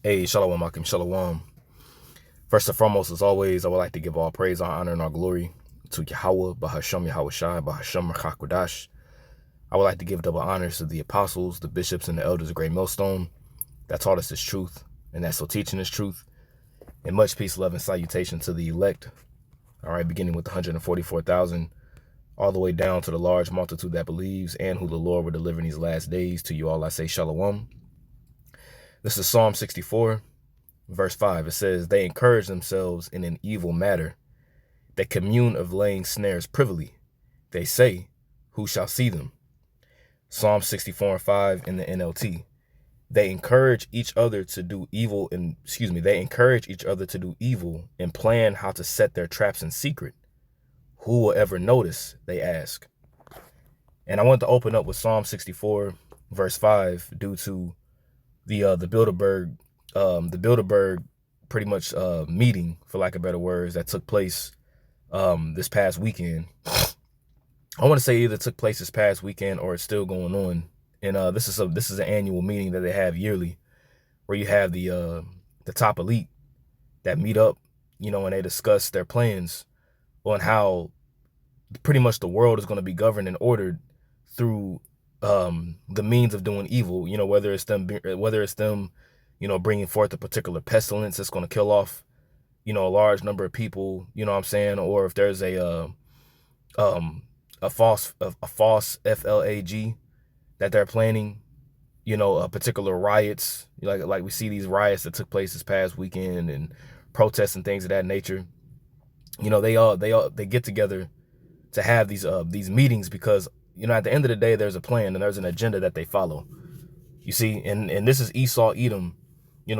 Hey, Shalom, Akim, Shalom. First and foremost, as always, I would like to give all praise, all honor, and all glory to Yahweh, Bahasham Yahweh Shai, Bahasham Rachakodash. I would like to give double honors to the apostles, the bishops, and the elders of Great Millstone that taught us this truth, and that's so teaching this truth. And much peace, love, and salutation to the elect. All right, beginning with the 144,000, all the way down to the large multitude that believes and who the Lord will deliver in these last days. To you all, I say Shalom. This is Psalm 64. Verse 5, it says, they encourage themselves in an evil matter. They commune of laying snares privily. They say, who shall see them? Psalm 64 and 5 in the NLT. They encourage each other to do evil they encourage each other to do evil and plan how to set their traps in secret. Who will ever notice? They ask. And I want to open up with Psalm 64 verse 5 due to the Bilderberg pretty much meeting, for lack of better words, that took place this past weekend. I want to say either took place this past weekend or it's still going on. And this is an annual meeting that they have yearly, where you have the top elite that meet up, and they discuss their plans on how pretty much the world is going to be governed and ordered through the means of doing evil. Whether it's them bringing forth a particular pestilence that's going to kill off, a large number of people, or if there's a false flag that they're planning, a particular riots, like we see these riots that took place this past weekend and protests and things of that nature. They get together to have these meetings because, at the end of the day, there's a plan and there's an agenda that they follow. You see, and this is Esau Edom,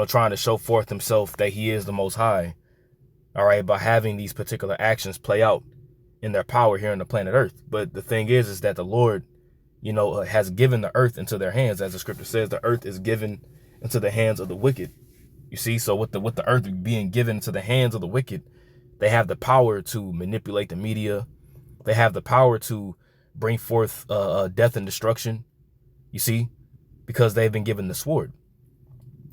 trying to show forth himself that he is the Most High, all right, by having these particular actions play out in their power here on the planet Earth. But the thing is that the Lord, has given the earth into their hands. As the scripture says, the earth is given into the hands of the wicked. You see, so with the earth being given into the hands of the wicked, they have the power to manipulate the media. They have the power to bring forth death and destruction, you see, because they've been given the sword.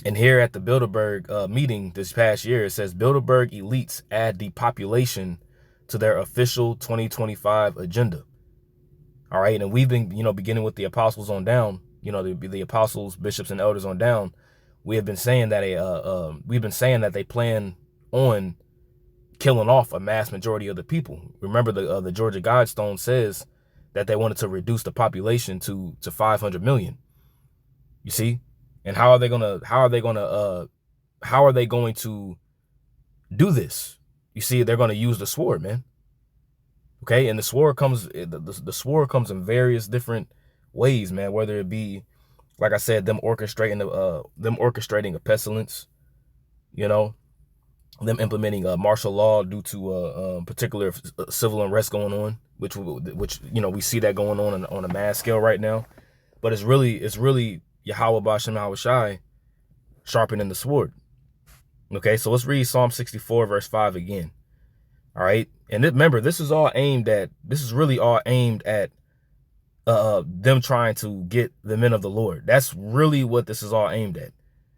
And here at the Bilderberg meeting this past year, it says Bilderberg elites add depopulation to their official 2025 agenda. All right. And we've been, beginning with the apostles on down, the apostles, bishops, and elders on down. We have been saying that they plan on killing off a mass majority of the people. Remember, the Georgia Guidestone says that they wanted to reduce the population to 500 million. You see, and how are they going to do this? You see, they're going to use the sword, man. Okay, and the sword comes in various different ways, man. Whether it be, like I said, them orchestrating a pestilence, them implementing martial law due to particular civil unrest going on, which we see that going on a mass scale right now. But it's really Yahweh Bashem Yahweh Shai sharpening the sword. Okay, so let's read Psalm 64 verse 5 again. All right, and remember, this is really all aimed at them trying to get the men of the Lord. That's really what this is all aimed at.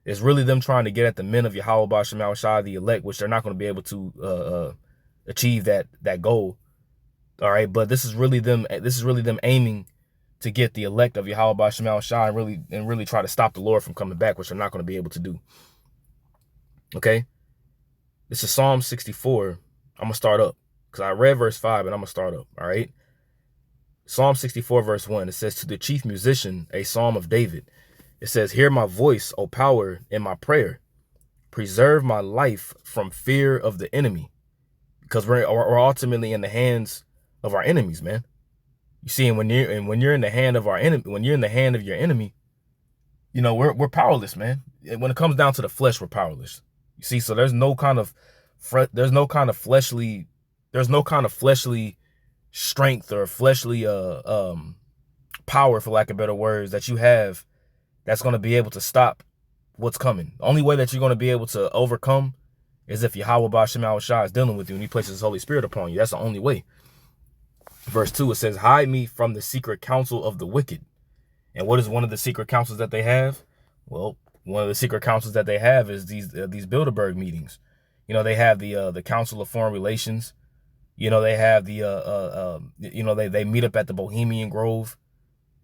It's really them trying to get at the men of Yahweh Bashem Yahweh Shai, the elect, which they're not going to be able to achieve that goal. All right, but this is really them aiming to get the elect of Yahweh Bashem Yahweh Shai and really try to stop the Lord from coming back, which they're not going to be able to do. Okay, this is Psalm 64. I'm going to start up because I read verse 5 and I'm going to start up. All right. Psalm 64 verse 1. It says, to the chief musician, a psalm of David. It says, hear my voice, O power, in my prayer. Preserve my life from fear of the enemy. Because we're ultimately in the hands of our enemies, man. You see, and when you're in the hand of our enemy, when you're in the hand of your enemy, we're powerless, man. And when it comes down to the flesh, we're powerless. You see, so there's no kind of fleshly strength or fleshly power, for lack of better words, that you have that's going to be able to stop what's coming. The only way that you're going to be able to overcome is if Yahweh Bashem Yahweh Shai is dealing with you and he places his Holy Spirit upon you. That's the only way. Verse 2, it says, hide me from the secret counsel of the wicked. And what is one of the secret counsels that they have? Well, One of the secret councils that they have is these Bilderberg meetings. You know, they have the Council of Foreign Relations. You know, they have they meet up at the Bohemian Grove,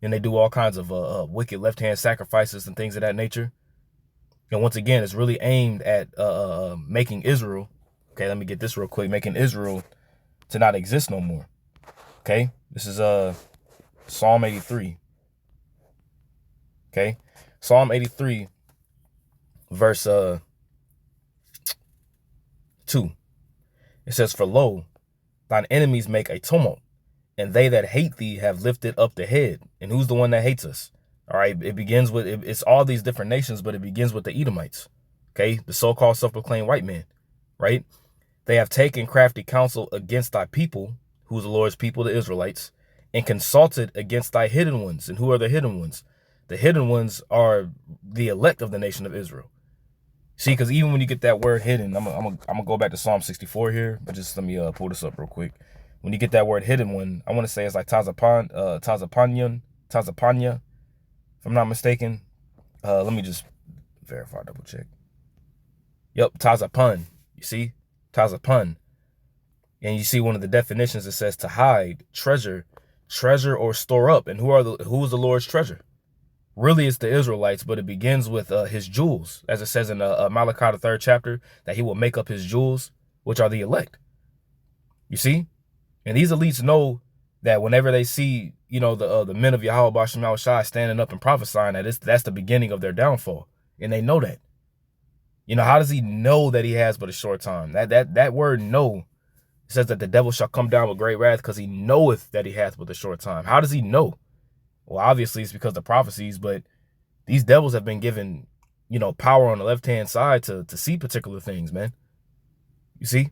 and they do all kinds of wicked left-hand sacrifices and things of that nature. And once again, it's really aimed at making Israel. Okay, let me get this real quick. Making Israel to not exist no more. Okay, this is Psalm 83. Okay, Psalm 83, verse 2. It says, "For lo, thine enemies make a tumult, and they that hate thee have lifted up the head." And who's the one that hates us? All right, it begins with, it's all these different nations, but it begins with the Edomites. Okay, the so-called self-proclaimed white man, right? They have taken crafty counsel against thy people, who's the Lord's people, the Israelites, and consulted against thy hidden ones. And who are the hidden ones? The hidden ones are the elect of the nation of Israel. See, because even when you get that word hidden, I'm gonna go back to Psalm 64 here, but just let me pull this up real quick. When you get that word hidden one, I want to say it's like Tazapanya, if I'm not mistaken. Let me just verify, double check. Yep, Tazapan. You see, Tazapan. And you see one of the definitions, it says to hide, treasure or store up. And who's the Lord's treasure? Really, it's the Israelites, but it begins with his jewels, as it says in Malachi, the 3rd chapter, that he will make up his jewels, which are the elect. You see? And these elites know that whenever they see, you know, the men of Yahweh Bashem Yahushai standing up and prophesying, that's the beginning of their downfall. And they know that. You know, how does he know that he has but a short time? That word know says that the devil shall come down with great wrath, because he knoweth that he hath but a short time. How does he know? Well, obviously it's because of the prophecies, but these devils have been given, you know, power on the left-hand side to see particular things, man. You see?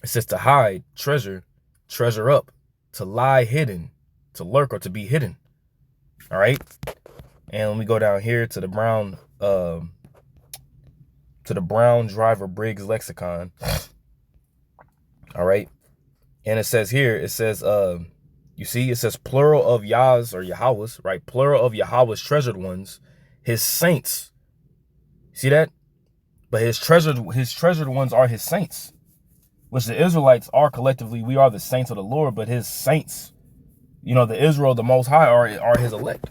It says to hide, treasure up, to lie hidden, to lurk, or to be hidden. All right? And let me go down here to the Brown Driver Briggs lexicon. All right? And it says here, it says, you see, it says plural of Yah's or Yahweh's, right? Plural of Yahweh's treasured ones, his saints. See that? But his treasured ones are his saints, which the Israelites are collectively. We are the saints of the Lord, but his saints, you know, the Israel, the Most High, are his elect.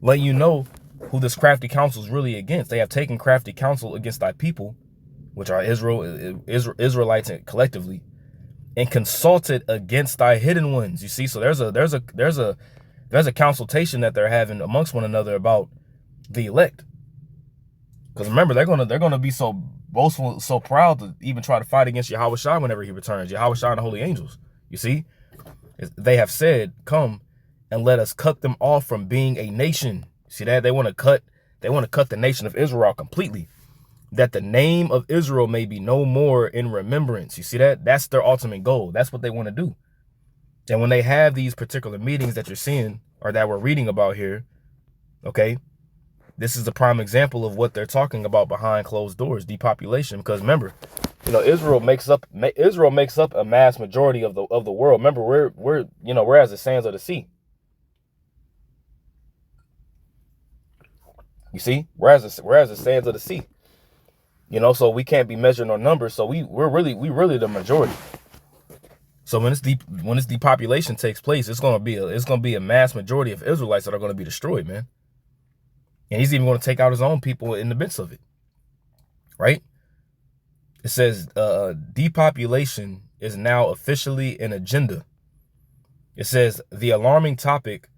Let you know who this crafty counsel is really against. They have taken crafty counsel against thy people, which are Israelites collectively, and consulted against thy hidden ones. You see, so there's a consultation that they're having amongst one another about the elect. Because remember, they're gonna be so boastful, so proud to even try to fight against Yahweh Shai whenever he returns. Yahweh Shai and the holy angels. You see, they have said, "Come and let us cut them off from being a nation." See that? They want to cut the nation of Israel completely, that the name of Israel may be no more in remembrance. You see that? That's their ultimate goal. That's what they want to do. And when they have these particular meetings that you're seeing, or that we're reading about here, okay, this is the prime example of what they're talking about behind closed doors, depopulation. Because remember, you know, Israel makes up a mass majority of the world. Remember, we're as the sands of the sea. You see, we're as the sands of the sea. You know, so we can't be measured on numbers. So we're really the majority. So when this depopulation takes place, it's gonna be a mass majority of Israelites that are gonna be destroyed, man. And he's even going to take out his own people in the midst of it, right? It says depopulation is now officially an agenda. It says the alarming topic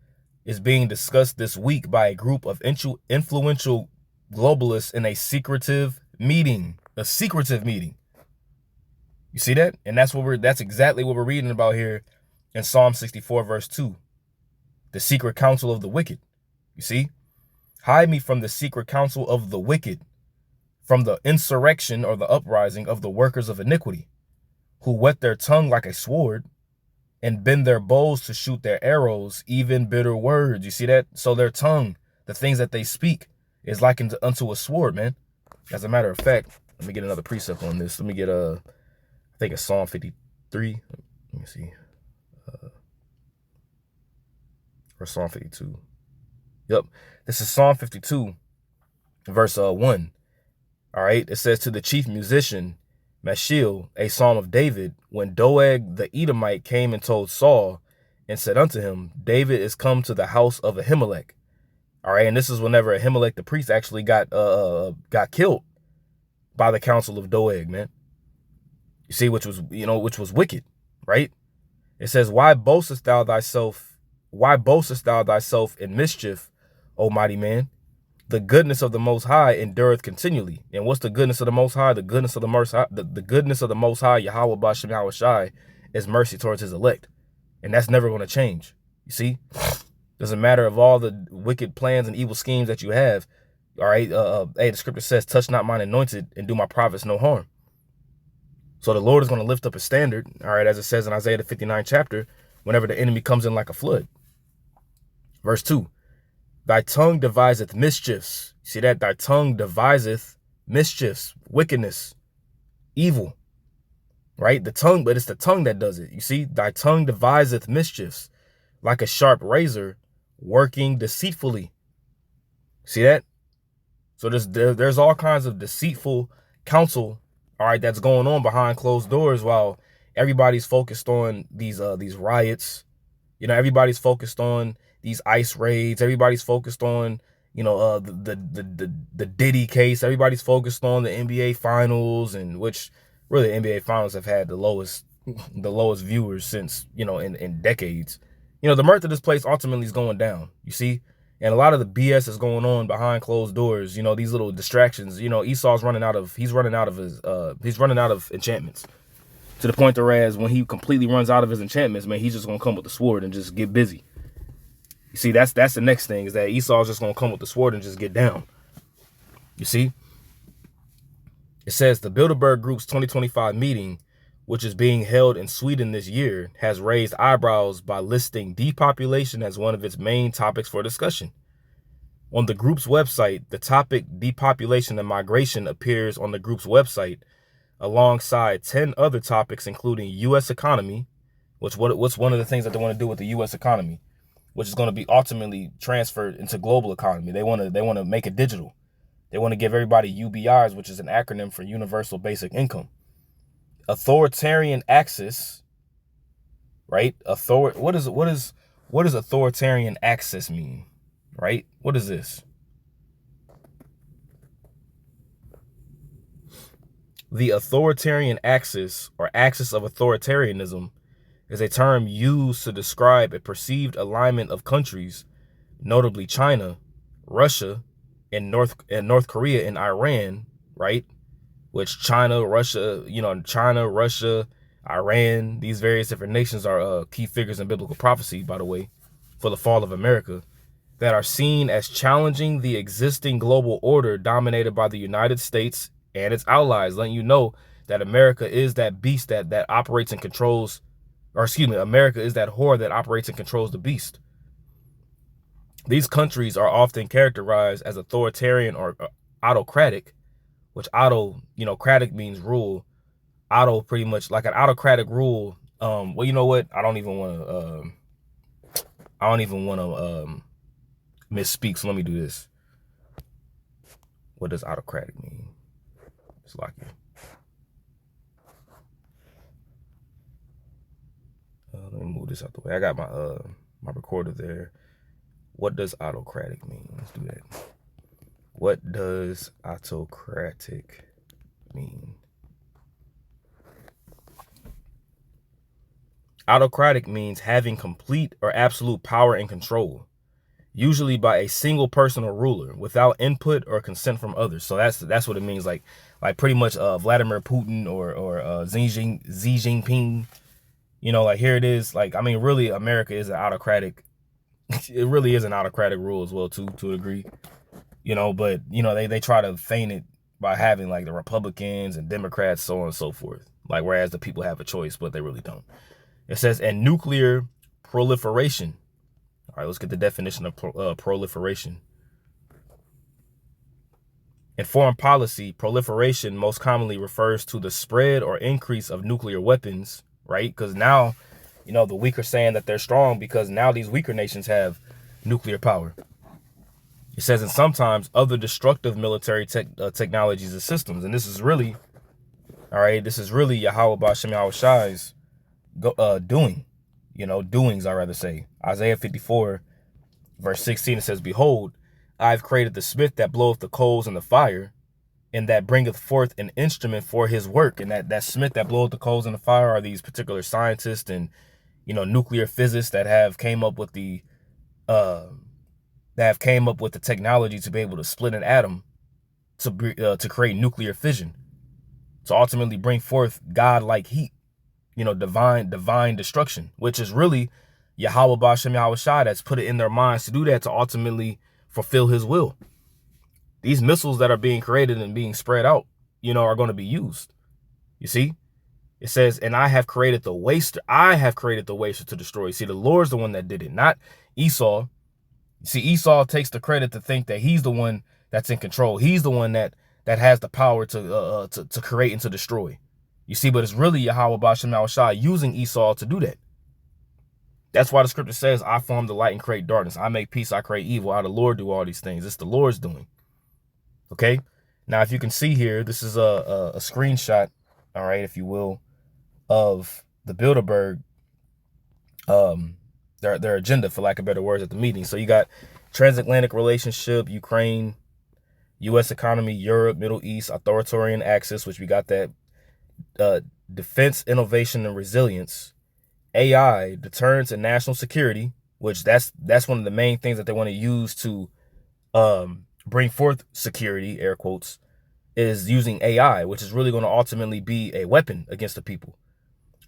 is being discussed this week by a group of influential globalists in a secretive meeting. A secretive meeting. You see that? And that's exactly what we're reading about here in Psalm 64, verse 2. The secret counsel of the wicked. You see? Hide me from the secret counsel of the wicked, from the insurrection or the uprising of the workers of iniquity, who whet their tongue like a sword and bend their bows to shoot their arrows, even bitter words. You see that? So their tongue, the things that they speak, is likened unto a sword, man. As a matter of fact, let me get another precept on this. Let me get I think it's Psalm 53. Let me see. Or Psalm 52. Yep. This is Psalm 52, Verse 1. All right. It says, to the chief musician, Mashil, a psalm of David, when Doeg the Edomite came and told Saul and said unto him, David is come to the house of Ahimelech. All right. And this is whenever Ahimelech the priest actually got killed by the counsel of Doeg, man. You see, which was wicked, right? It says, why boastest thou thyself in mischief, O mighty man? The goodness of the Most High endureth continually. And what's the goodness of the Most High? The goodness of the Most High, the goodness of the Most High, Yahweh Bashem Yahweh Shai, is mercy towards his elect. And that's never going to change. You see? Doesn't matter of all the wicked plans and evil schemes that you have. All right. Hey, the scripture says, touch not mine anointed and do my prophets no harm. So the Lord is going to lift up a standard. All right. As it says in Isaiah the 59th chapter, whenever the enemy comes in like a flood. Verse 2. Thy tongue deviseth mischiefs. See that? Thy tongue deviseth mischiefs, wickedness, evil. Right? The tongue, but it's the tongue that does it. You see, thy tongue deviseth mischiefs, like a sharp razor, working deceitfully. See that? So there's all kinds of deceitful counsel, all right, that's going on behind closed doors while everybody's focused on these riots. You know, everybody's focused on these ICE raids. Everybody's focused on, you know, the Diddy case. Everybody's focused on the NBA finals, and which really NBA finals have had the lowest viewers since, you know, in decades. You know, the mirth of this place ultimately is going down, you see? And a lot of the BS is going on behind closed doors. You know, these little distractions, you know, Esau's running out of enchantments. To the point whereas when he completely runs out of his enchantments, man, he's just going to come with the sword and just get busy. You see, that's the next thing, is that Esau's just going to come with the sword and just get down. You see? It says the Bilderberg Group's 2025 meeting, which is being held in Sweden this year, has raised eyebrows by listing depopulation as one of its main topics for discussion. On the group's website, the topic depopulation and migration appears on the group's website alongside 10 other topics, including U.S. economy, what's one of the things that they want to do with the U.S. economy, which is going to be ultimately transferred into global economy. They want to make it digital. They want to give everybody UBIs, which is an acronym for Universal Basic Income. Authoritarian axis, right? What does authoritarian axis mean, right? What is this? The authoritarian axis, or axis of authoritarianism, is a term used to describe a perceived alignment of countries, notably China, Russia, and North Korea and Iran, right? Which China, Russia, Iran, these various different nations are key figures in biblical prophecy, by the way, for the fall of America, that are seen as challenging the existing global order dominated by the United States and its allies, letting you know that America is that beast that operates and controls, or excuse me, America is that whore that operates and controls the beast. These countries are often characterized as authoritarian or autocratic, which cratic means rule. Auto, pretty much like an autocratic rule. Well, you know what? I don't even want to misspeak. So let me do this. What does autocratic mean? It's like let me move this out the way. I got my recorder there. What does autocratic mean? Let's do that. What does autocratic mean? Autocratic means having complete or absolute power and control, usually by a single person or ruler, without input or consent from others. So that's what it means. Like pretty much Vladimir Putin or Xi Jinping. You know, like here it is. Like, I mean, really, America is an autocratic. It really is an autocratic rule as well, to a degree. You know, but, you know, they try to feign it by having like the Republicans and Democrats, so on and so forth. Like, whereas the people have a choice, but they really don't. It says, and nuclear proliferation. All right, let's get the definition of proliferation. In foreign policy, proliferation most commonly refers to the spread or increase of nuclear weapons, right? Because now, you know, the weak are saying that they're strong because now these weaker nations have nuclear power. It says, and sometimes other destructive military technologies and systems. And this is really, all right, this is really Yahweh Bashem Yahweh Shai's doings, I rather say. Isaiah 54, verse 16, it says, behold, I've created the smith that bloweth the coals in the fire, and that bringeth forth an instrument for his work. And that smith that bloweth the coals in the fire are these particular scientists and, nuclear physicists that have came up with the technology to be able to split an atom to create nuclear fission, to ultimately bring forth God-like heat, divine destruction, which is really Yahweh Bashem Yahweh Shai that's put it in their minds to do that, to ultimately fulfill his will. These missiles that are being created and being spread out, are going to be used. You see, it says, and I have created the waster. I have created the waster to destroy. See, the Lord's the one that did it, not Esau. See, Esau takes the credit to think that he's the one that's in control. He's the one that has the power to create and to destroy. You see, but it's really Yahweh Bashem Yahweh Shai using Esau to do that. That's why the scripture says, I form the light and create darkness. I make peace, I create evil. I, the Lord, do all these things. It's the Lord's doing. Okay? Now, if you can see here, this is a screenshot, all right, if you will, of the Bilderberg, their agenda, for lack of better words, at the meeting. So you got transatlantic relationship, Ukraine, U.S. economy, Europe, Middle East, authoritarian axis, which we got that, defense, innovation, and resilience, AI, deterrence, and national security, which that's one of the main things that they want to use to bring forth security, air quotes, is using AI, which is really going to ultimately be a weapon against the people.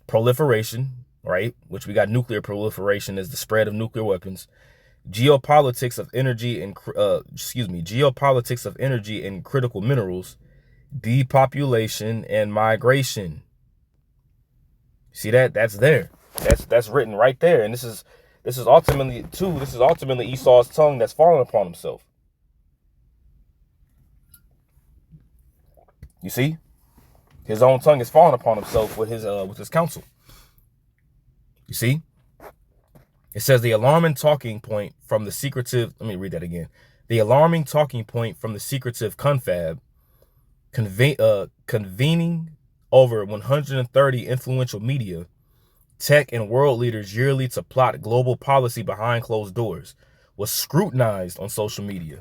Proliferation, right, which we got nuclear proliferation is the spread of nuclear weapons. Geopolitics of energy and critical minerals. Depopulation and migration. See that? That's there. That's written right there. And this is ultimately Esau's tongue that's falling upon himself. You see? His own tongue is falling upon himself with his counsel. You see? It says the alarming talking point from the secretive, let me read that again. The alarming talking point from the secretive confab, convening over 130 influential media, tech, and world leaders yearly to plot global policy behind closed doors, was scrutinized on social media.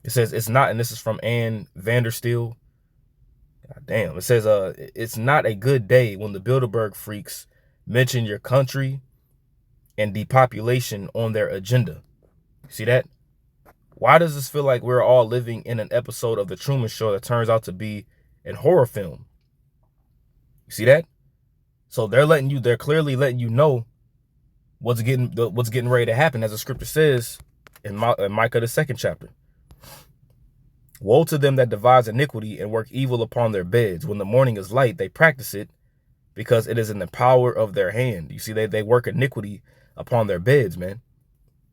It says it's not, and this is from Ann Vandersteel. God damn. It says it's not a good day when the Bilderberg freaks mention your country and depopulation on their agenda. See that? Why does this feel like we're all living in an episode of The Truman Show that turns out to be a horror film? You see that? So they're clearly letting you know what's getting ready to happen, as the scripture says in Micah, the 2nd chapter. Woe to them that devise iniquity and work evil upon their beds. When the morning is light, they practice it because it is in the power of their hand. You see, they work iniquity upon their beds, man.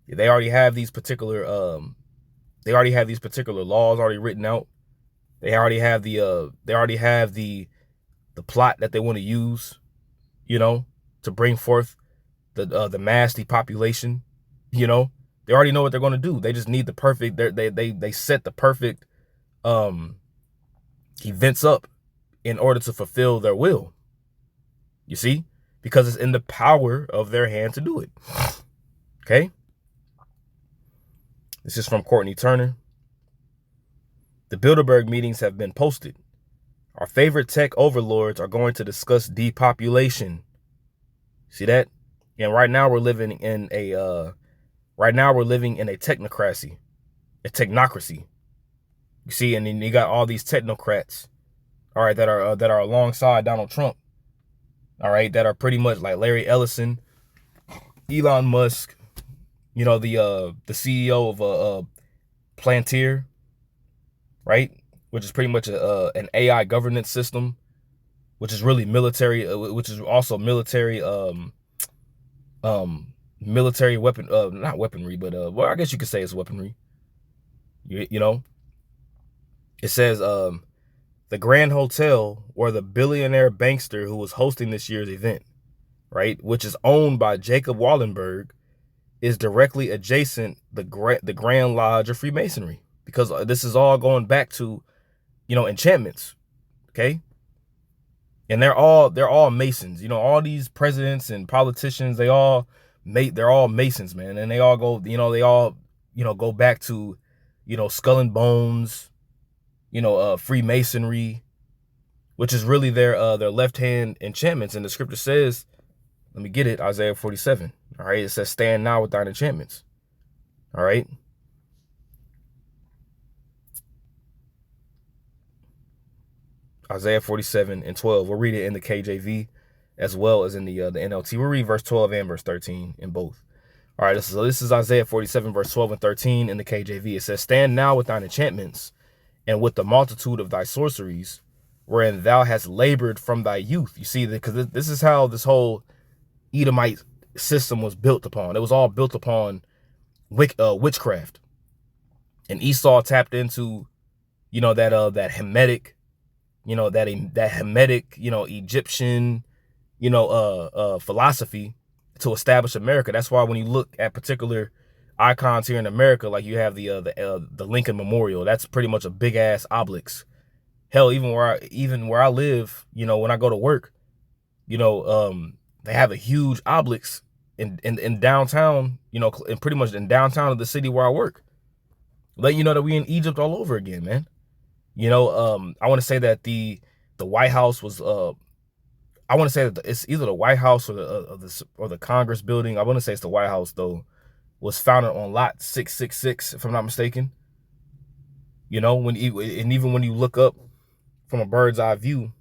They already have these particular laws already written out. They already have the plot that they want to use, to bring forth the mass depopulation. They already know what they're going to do. They just need the perfect. They set the perfect events up in order to fulfill their will. You see, because it's in the power of their hand to do it. Okay. This is from Courtney Turner. The Bilderberg meetings have been posted. Our favorite tech overlords are going to discuss depopulation. See that? And right now we're living in a technocracy, a technocracy. You see, and then you got all these technocrats, all right, that are alongside Donald Trump, all right, that are pretty much like Larry Ellison, Elon Musk, the CEO of Palantir, right, which is pretty much an AI governance system, which is really military, which is also military weapon, not weaponry, but well, I guess you could say it's weaponry. It says the Grand Hotel, or the billionaire bankster who was hosting this year's event, right, which is owned by Jacob Wallenberg, is directly adjacent the Grand Lodge of Freemasonry, because this is all going back to, enchantments. Okay. And they're all Masons. All these presidents and politicians, they're all Masons, man. And they all go, go back to, Skull and Bones, Freemasonry, which is really their left hand enchantments. And the scripture says, let me get it, Isaiah 47. All right, it says, stand now with thine enchantments. All right. Isaiah 47:12. We'll read it in the KJV as well as in the NLT. We'll read verse 12 and verse 13 in both. All right, so this is Isaiah 47, verse 12 and 13 in the KJV. It says, stand now with thine enchantments and with the multitude of thy sorceries, wherein thou hast labored from thy youth. You see, because this is how this whole Edomite system was built upon. It was all built upon witchcraft. And Esau tapped into, that Hamitic, that Hamitic, Egyptian, philosophy to establish America. That's why when you look at particular icons here in America, like you have the Lincoln Memorial, that's pretty much a big ass obelisk. Hell, even where I live, when I go to work, they have a huge obelisk in downtown, and pretty much in downtown of the city where I work. Let you know that we in Egypt all over again, man. I want to say that the White House was I want to say that it's either the White House or the Congress building. I want to say it's the White House though, was founded on lot 666, if I'm not mistaken. And even when you look up from a bird's eye view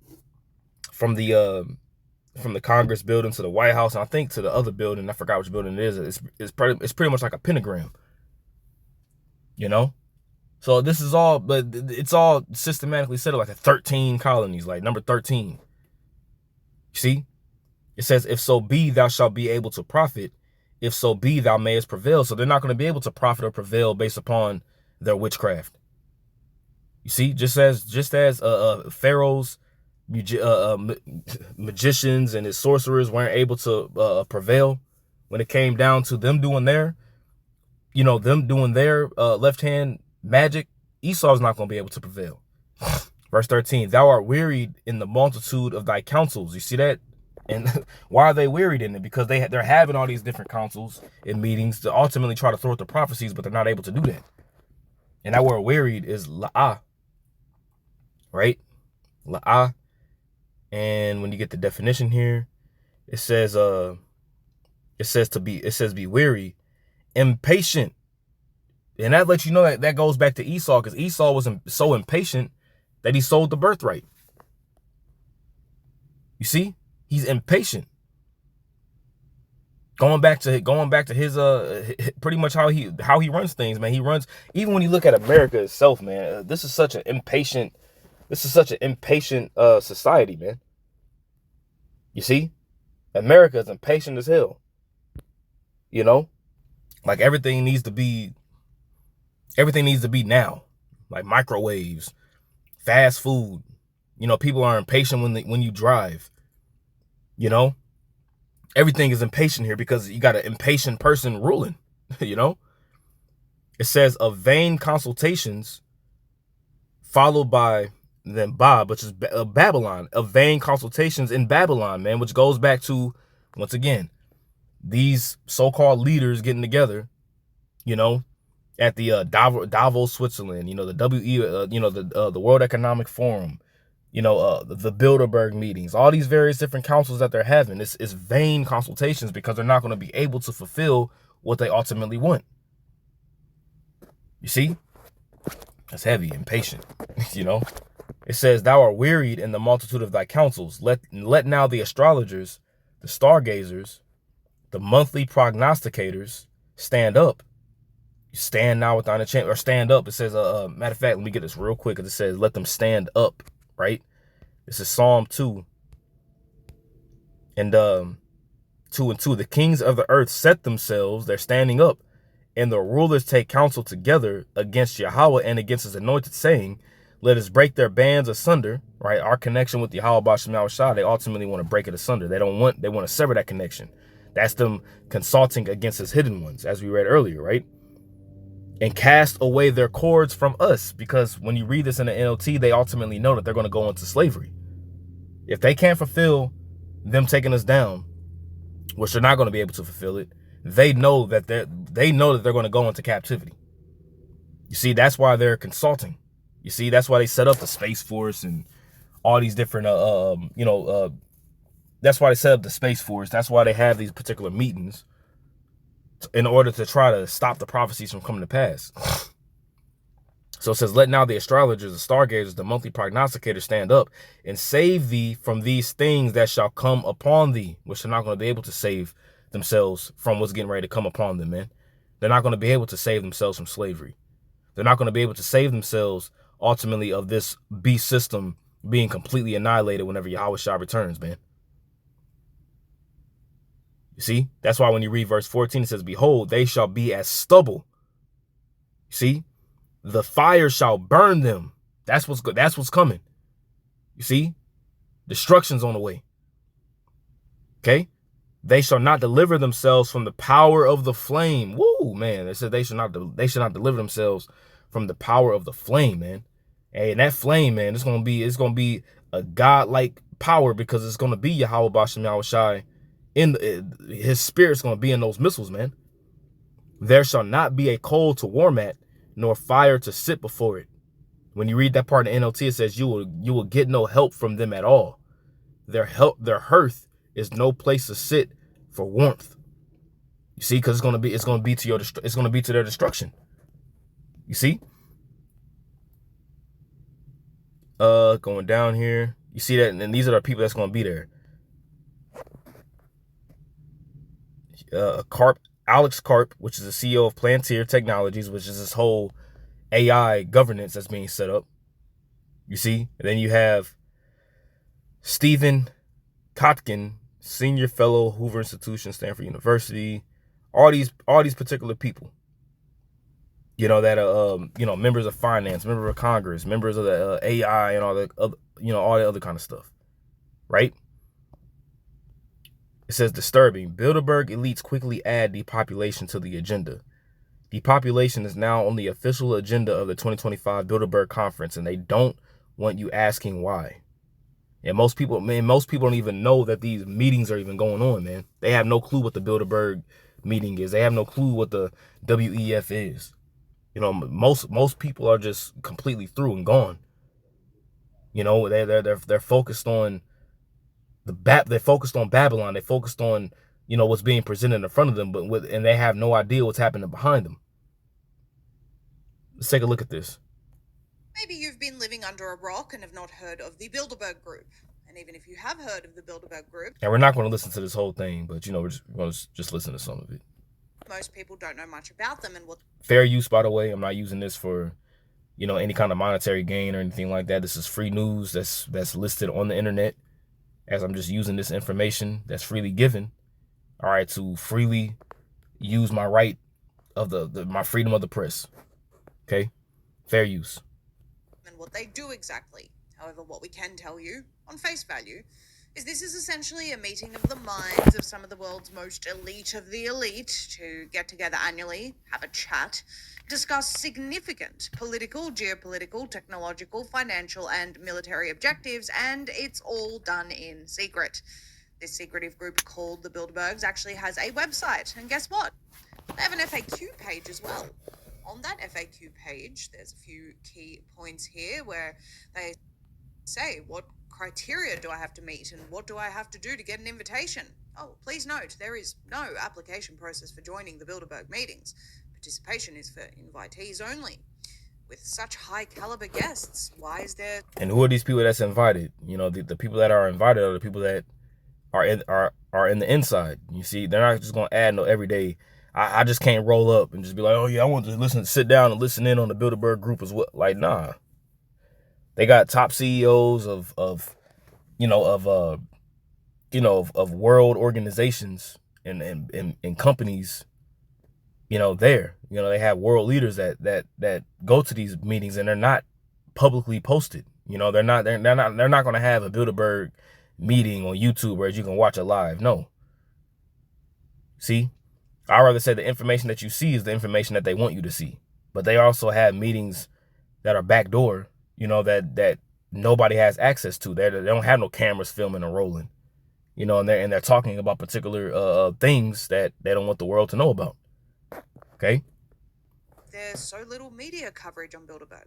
from the Congress building to the White House, and I think to the other building, I forgot which building it is. It's pretty much like a pentagram. So this is all, but it's all systematically set up like the 13 colonies, like number 13. You see, it says, if so be thou shalt be able to profit, if so be thou mayest prevail. So they're not going to be able to profit or prevail based upon their witchcraft. You see, just as Pharaoh's magicians and his sorcerers weren't able to prevail when it came down to them doing their left hand magic, Esau's not going to be able to prevail. Verse 13, thou art wearied in the multitude of thy counsels. You see that? And why are they wearied in it? Because they're having all these different councils and meetings to ultimately try to thwart the prophecies, but they're not able to do that. And that word wearied is la'ah, right? La'ah. And when you get the definition here, it says be weary, impatient. And that lets you know that goes back to Esau, because Esau was so impatient that he sold the birthright. You see, he's impatient. Going back to his pretty much how he runs things, man. He runs, even when you look at America itself, man. This is such an impatient society, man. You see, America is impatient as hell. Like everything needs to be now, like microwaves, fast food. People are impatient when you drive. Everything is impatient here because you got an impatient person ruling. It says of vain consultations, followed by which is Babylon, of vain consultations in Babylon, man, which goes back to, once again, these so-called leaders getting together, at the Davos, Switzerland, the World Economic Forum, the Bilderberg meetings, all these various different councils that they're having. It's vain consultations because they're not going to be able to fulfill what they ultimately want. You see? That's heavy, impatient, It says, thou art wearied in the multitude of thy counsels. Let now the astrologers, the stargazers, the monthly prognosticators stand up. Stand now with thine enchantment, or stand up. It says, matter of fact, let me get this real quick. It says, let them stand up, right? This is Psalm 2. And 2 and 2. The kings of the earth set themselves, they're standing up, and the rulers take counsel together against Yahweh and against his anointed, saying, let us break their bands asunder, right? Our connection with Yahweh B'Shem Yahushua, they ultimately want to break it asunder. They want to sever that connection. That's them consulting against his hidden ones, as we read earlier, right? And cast away their cords from us, because when you read this in the NLT, they ultimately know that they're going to go into slavery. If they can't fulfill them taking us down, which they're not going to be able to fulfill it, they know that they're going to go into captivity. You see, that's why they're consulting. You see, that's why they set up the Space Force and all these different, that's why they set up the Space Force. That's why they have these particular meetings in order to try to stop the prophecies from coming to pass. So it says, let now the astrologers, the stargazers, the monthly prognosticators stand up and save thee from these things that shall come upon thee, which they're not going to be able to save themselves from what's getting ready to come upon them, man. They're not going to be able to save themselves from slavery. They're not going to be able to save themselves ultimately of this beast system being completely annihilated whenever Yahweh Shah returns, man. You see, that's why when you read verse 14, it says, behold, they shall be as stubble. You see, the fire shall burn them. That's what's good. That's what's coming. You see, destruction's on the way. Okay. They shall not deliver themselves from the power of the flame. Woo, man. They said they should not deliver themselves from the power of the flame, man. And that flame, man, it's gonna be a godlike power, because it's gonna be Yahweh Bashem Yahweh Shai. His spirit's gonna be in those missiles, man. There shall not be a coal to warm at, nor fire to sit before it. When you read that part in NLT, it says you will get no help from them at all. Their hearth is no place to sit for warmth. You see, because it's gonna be to their destruction. You see? Going down here, you see that, and these are the people that's gonna be there. Alex Karp, which is the CEO of Plantier Technologies, which is this whole AI governance that's being set up. You see? And then you have Stephen Kotkin, senior fellow, Hoover Institution, Stanford University. All these particular people, you know, that are members of finance, members of Congress, members of the AI, and all the other, all the other kind of stuff, right? It says, disturbing. Bilderberg elites quickly add depopulation to the agenda. Depopulation is now on the official agenda of the 2025 Bilderberg conference, and they don't want you asking why. And most people don't even know that these meetings are even going on, man. They have no clue what the Bilderberg meeting is. They have no clue what the WEF is. Most people are just completely through and gone. They're focused on they're focused on Babylon. They focused on, what's being presented in front of them, and they have no idea what's happening behind them. Let's take a look at this. Maybe you've been living under a rock and have not heard of the Bilderberg Group. And even if you have heard of the Bilderberg Group... And we're not going to listen to this whole thing, but, we're going to just listen to some of it. Most people don't know much about them and what... Fair use, by the way. I'm not using this for, any kind of monetary gain or anything like that. This is free news that's listed on the internet, as I'm just using this information that's freely given, all right, to freely use my right of my freedom of the press. Okay? Fair use. And what they do exactly. However, what we can tell you, on face value, is this is essentially a meeting of the minds of some of the world's most elite of the elite to get together annually, have a chat, discuss significant political, geopolitical, technological, financial, and military objectives, and it's all done in secret. This secretive group called the Bilderbergs actually has a website, and guess what? They have an FAQ page as well. On that FAQ page, there's a few key points here where they say, what criteria do I have to meet and what do I have to do to get an invitation? Oh, please note, there is no application process for joining the Bilderberg meetings. Participation is for invitees only. With such high caliber guests, why is there... And who are these people that's invited? The people that are invited are the people that are in the inside. You see, they're not just going to add no everyday... I just can't roll up and just be like, oh yeah, I want to sit down and listen in on the Bilderberg group as well. Like, nah. They got top CEOs of world organizations and companies, there. They have world leaders that go to these meetings, and they're not publicly posted. They're not going to have a Bilderberg meeting on YouTube where you can watch it live. No. See, I'd rather say the information that you see is the information that they want you to see. But they also have meetings that are backdoor, that nobody has access to. They don't have no cameras filming and rolling, and they're talking about particular things that they don't want the world to know about. Okay. There's so little media coverage on Bilderberg.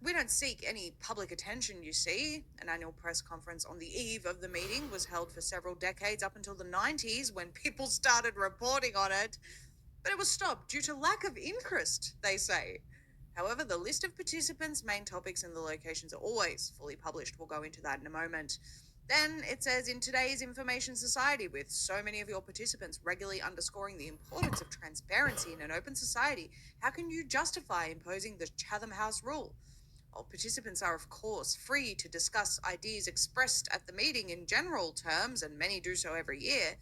We don't seek any public attention, you see. An annual press conference on the eve of the meeting was held for several decades up until the 90s when people started reporting on it. But it was stopped due to lack of interest, they say. However, the list of participants, main topics, and the locations are always fully published. We'll go into that in a moment. Then it says, in today's information society, with so many of your participants regularly underscoring the importance of transparency in an open society, how can you justify imposing the Chatham House rule? Well, participants are, of course, free to discuss ideas expressed at the meeting in general terms, and many do so every year.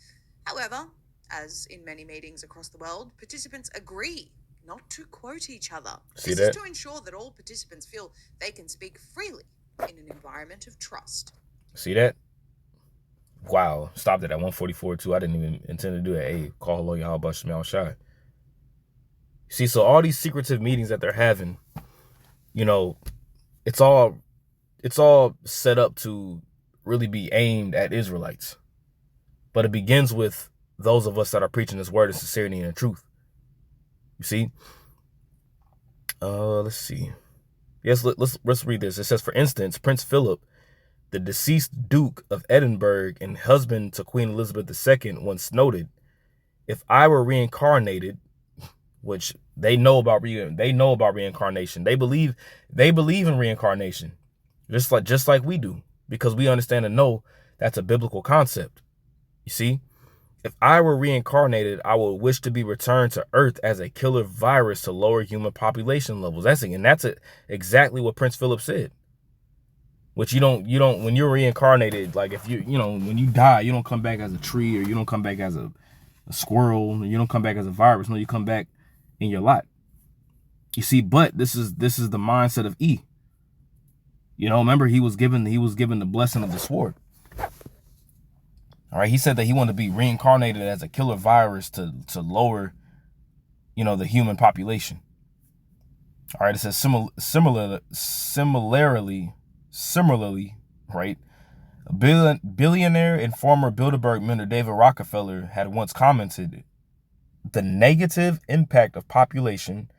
However, as in many meetings across the world, participants agree not to quote each other. See This is that? to ensure that all participants feel they can speak freely in an environment of trust. See that? Wow. Stopped it at 144 too. I didn't even intend to do that. Hey, call hello, y'all, about Shemel Shy. See, so all these secretive meetings that they're having, it's all set up to really be aimed at Israelites. But it begins with those of us that are preaching this word of sincerity and truth. You see? Let's see. Yes, let's read this. It says, for instance, Prince Philip, the deceased Duke of Edinburgh and husband to Queen Elizabeth II, once noted, "If I were reincarnated," which they know about reincarnation. They believe in reincarnation, just like we do, because we understand and know that's a biblical concept. You see, if I were reincarnated, I would wish to be returned to Earth as a killer virus to lower human population levels. That's exactly what Prince Philip said. Which you don't when you're reincarnated, like if when you die, you don't come back as a tree, or you don't come back as a squirrel, you don't come back as a virus. No, you come back in your lot. You see, but this is the mindset of E. Remember he was given the blessing of the sword. All right, he said that he wanted to be reincarnated as a killer virus to lower, the human population. All right, it says similarly, right? A billionaire and former Bilderberg mentor David Rockefeller had once commented, "The negative impact of population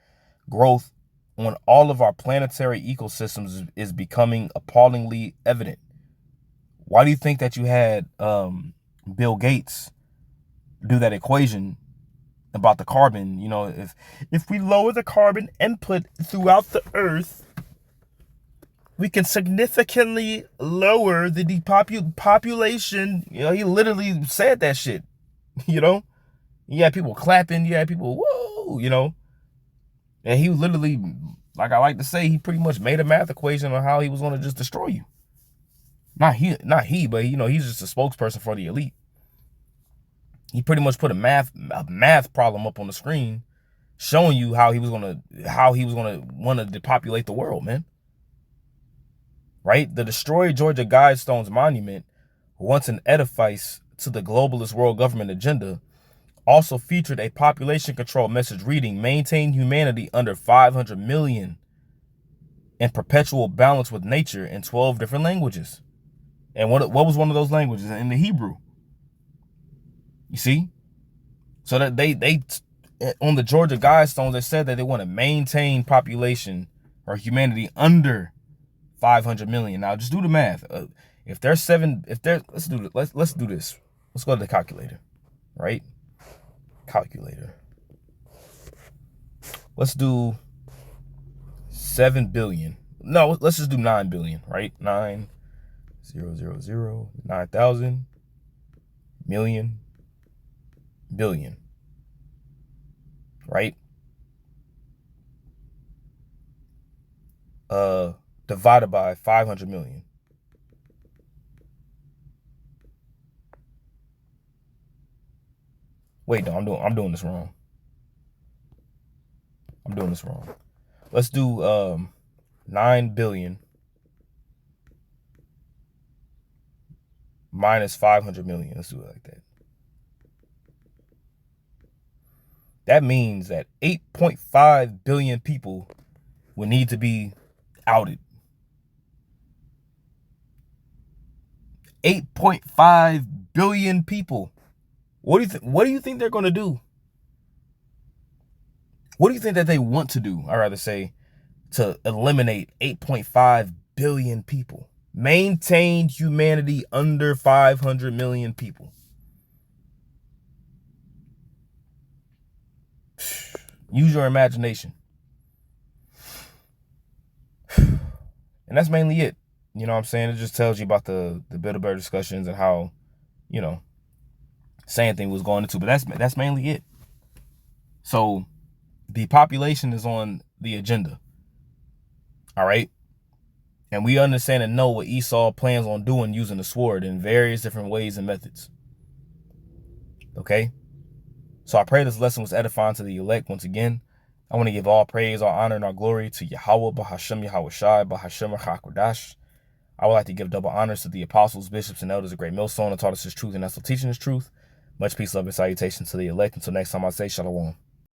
growth on all of our planetary ecosystems is becoming appallingly evident." Why do you think that you had Bill Gates do that equation about the carbon? If we lower the carbon input throughout the earth, we can significantly lower the population. He literally said that shit. You had people clapping, you had people, whoa, and he literally, like I like to say, he pretty much made a math equation on how he was going to just destroy you. Not he, but he's just a spokesperson for the elite. He pretty much put a math problem up on the screen, showing you how he was gonna want to depopulate the world, man. Right? The destroyed Georgia Guidestones Monument, once an edifice to the globalist world government agenda, also featured a population control message reading, "Maintain humanity under 500 million in perpetual balance with nature," in 12 different languages. And what was one of those languages? In the Hebrew. You see? So that they on the Georgia Guidestones, they said that they want to maintain population or humanity under 500 million. Now just do the math. Let's do this. Let's go to the calculator, right? Calculator. Let's do 7 billion. No, let's just do 9 billion, right? 9,000 million billion, right? Divided by 500 million. Wait, no, I'm doing this wrong. Let's do 9 billion minus 500 million. Let's do it like that. That means that 8.5 billion people would need to be outed. 8.5 billion people. What do you think they're going to do? What do you think that they want to do? I rather say, to eliminate 8.5 billion people. Maintain humanity under 500 million people. Use your imagination. And that's mainly it. You know what I'm saying? It just tells you about the Bilderberg discussions and how, you know, same thing was going into. But that's mainly it. So the population is on the agenda. All right. And we understand and know what Esau plans on doing using the sword in various different ways and methods. Okay. So I pray this lesson was edifying to the elect once again. I want to give all praise, all honor, and all glory to Yahweh, Bahashem Yahweh Shai, Bahashem HaKodash. I would like to give double honors to the apostles, bishops, and elders of Great Millstone that taught us his truth and are still teaching his truth. Much peace, love, and salutation to the elect. Until next time, I say shalom.